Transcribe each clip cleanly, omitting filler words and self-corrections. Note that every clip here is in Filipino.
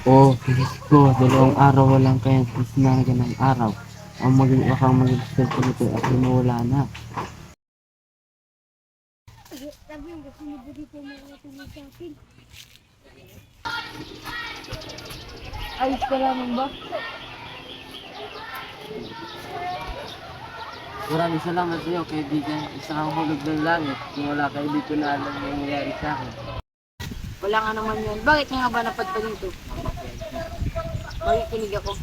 Oh, Diyos ko, 2 araw walang kaya sinaga ng araw. Ang baka mag-expect ko nito at mawala na. Sabi mo, sinibuli ko mga tumig sa akin. Ayos ka naman ba? Maraming salamat sa iyo, kaibigan. Isa kang hulog ng langit. Kung wala ka, hindi ko na alam ang nangyayari sa akin. Wala nga naman yun. Bakit nga ba napadpad dito? Makikinig ako.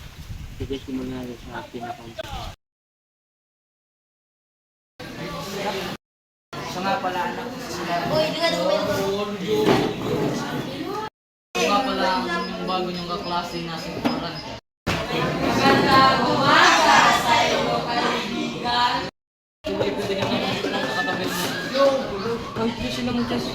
Sige, simulan natin sa pinakang. Siya nga pala anak ko sila. Uy, di ka naman. Siya nga pala yung bago niyong kaklase na si Kumaran. Hindi pwede naman yung nakakatabi mo. Kahit di sila mo, Tess.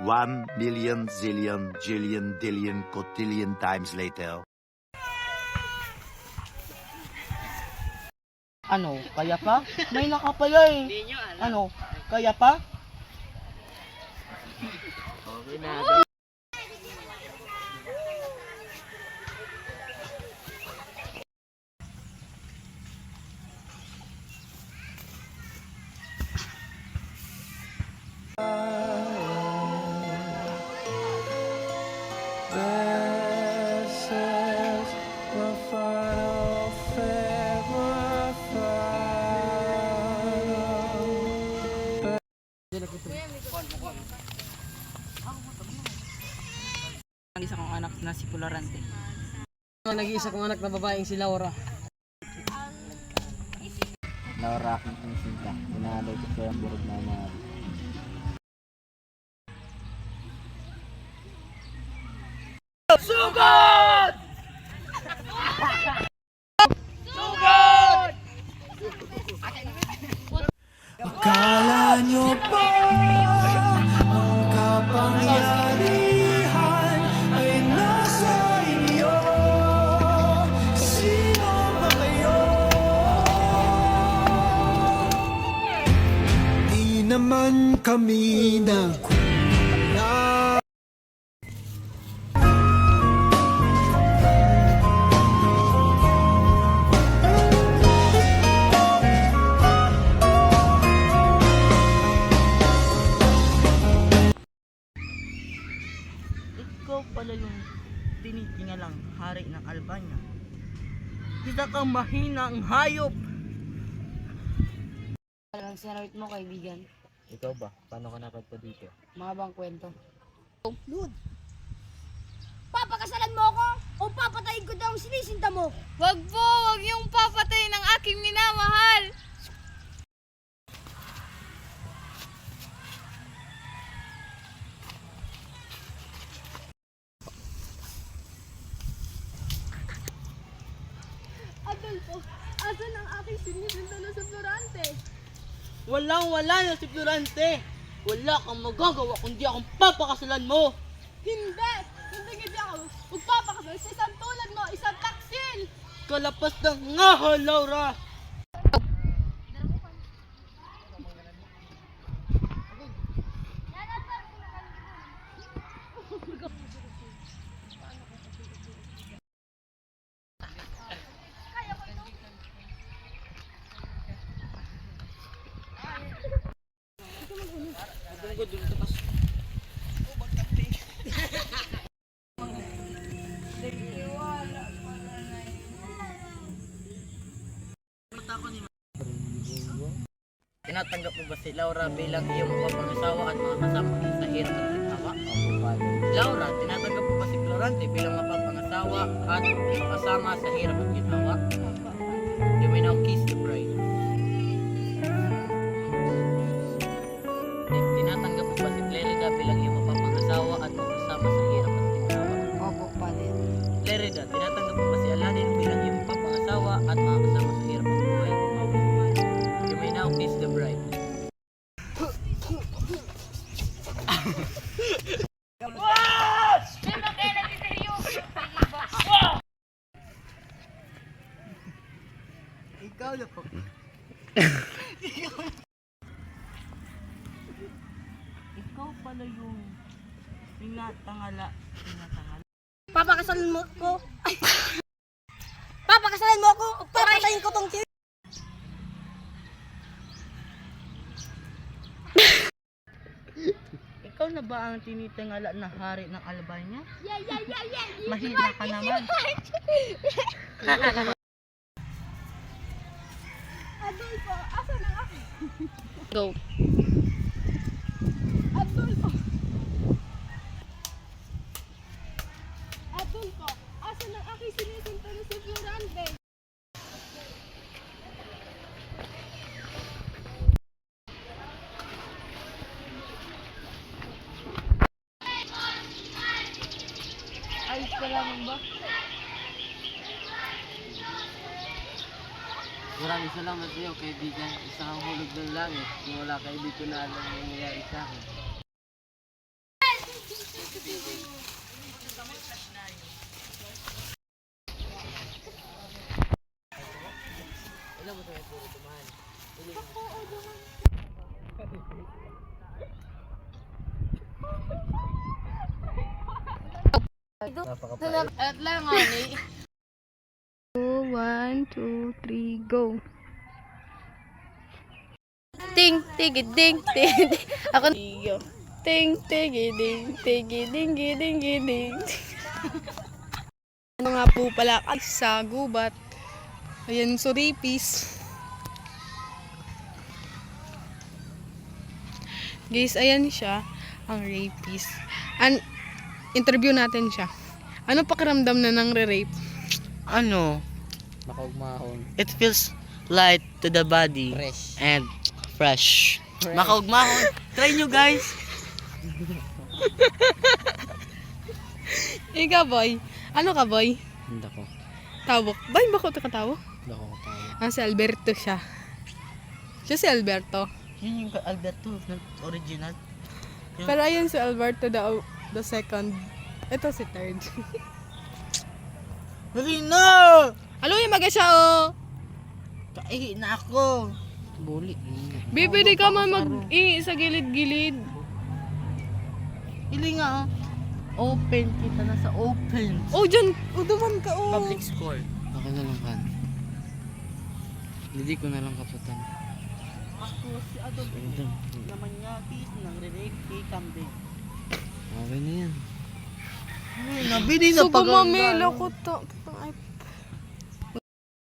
One million zillion jillion dillion cotillion times later. Ano, kaya pa? May nakapaya eh. Ano, kaya pa? Okay na. Ang isa kong anak na si Florante. Nag-iisa kong anak na babaeng si Laura. Laura, aking sinta. Pinalay ko sa ang burog na nangyari. Akala nyo ba ang kapangyarihan ay nasa inyo? Sino ba kayo? Di naman kami nagkulang. Ikaw pala yung tinitingalang hari ng Albania. Isa kang mahinang hayop. Walang sinawit mo, kaibigan. Ikaw ba? Paano ka napadpa dito? Mahabang kwento. Lud! Papakasalan mo ako o papatayin ko daw ang sinisinta mo? Wag po, wag yung papatay ng aking minamahal. Adolfo, asan ang aking sinisinta na sa Florante? Walang-wala na si Florante. Wala kang magagawa kundi akong papakasalan mo. Hindi! Hindi ako magpapakasal sa isang tulad mo, isang taksil! Kalapas ng ngaha, Laura. Tinatanggap mo ba si Laura bilang iyong mapapangasawa at mga kasama sa hirap at ginawa? Laura, tinatanggap mo ba si Florante bilang mapapangasawa at kasama sa hirap at ginawa? You may now kiss the bride. Tinatanggap mo ba si Clarida bilang iyong mapapangasawa at kasama sa hirap at ginawa? Opo, Father. Clarida, tinatanggap mo ba si Aladdin bilang iyong mapapangasawa at kasama sa hirap at buhay? You may now kiss the bride. tinatangala. Papakasalan mo ko. Papakasalan mo ako. Papatayin ko tong Ikaw na ba ang tinitangala na hari ng Albania? Yeah. Mahina ka naman. Adolfo, asan ang aking? Go. Adolfo, asan ang aking sinisinto na si Florante? Ayos ka lamang ba? Maraming salamat sa iyo, kaibigan. Isa kang hulog ng langit. Kung wala ka, hindi ko na alam ang nangyayari sa akin. At lang ani. 1, 2, 3, go. Ting, tigi, ding, ting. Ako niyo. Ting, tigi, ding, tigi, ding, ding, ding. Ano nga po pala ay sa gubat. Ayan, suripis. Guys, ayan siya, ang rapist. Interview natin siya. Ano pakiramdam na ng re-rape? Ano? Makaugmahon. It feels light to the body. Fresh. And fresh. Makaugmahon. Try nyo guys. Ikaw, boy. Ano ka, boy? Hindi ko. Tawok. Boy, bako ka tawo? Hindi ko tayo. Si Alberto siya. Siya si Alberto. Yun yung Alberto na original. Pero ayun si Alberto the second. Ito si third. Dali na! Alo yung maga siya, oh. Kaihi na ako. Buli. Bibili ka man sa gilid-gilid. Ili nga open kita na sa open. Oh, dyan. Oh, duman ka, oh. Public school. Okay na lang kan. Hindi ko na lang kaputan. Ako si Adolfo. Naman niya kis nang re-rape kay kambing. Okay na yan. Ay, nabili na So, gumamela ko to.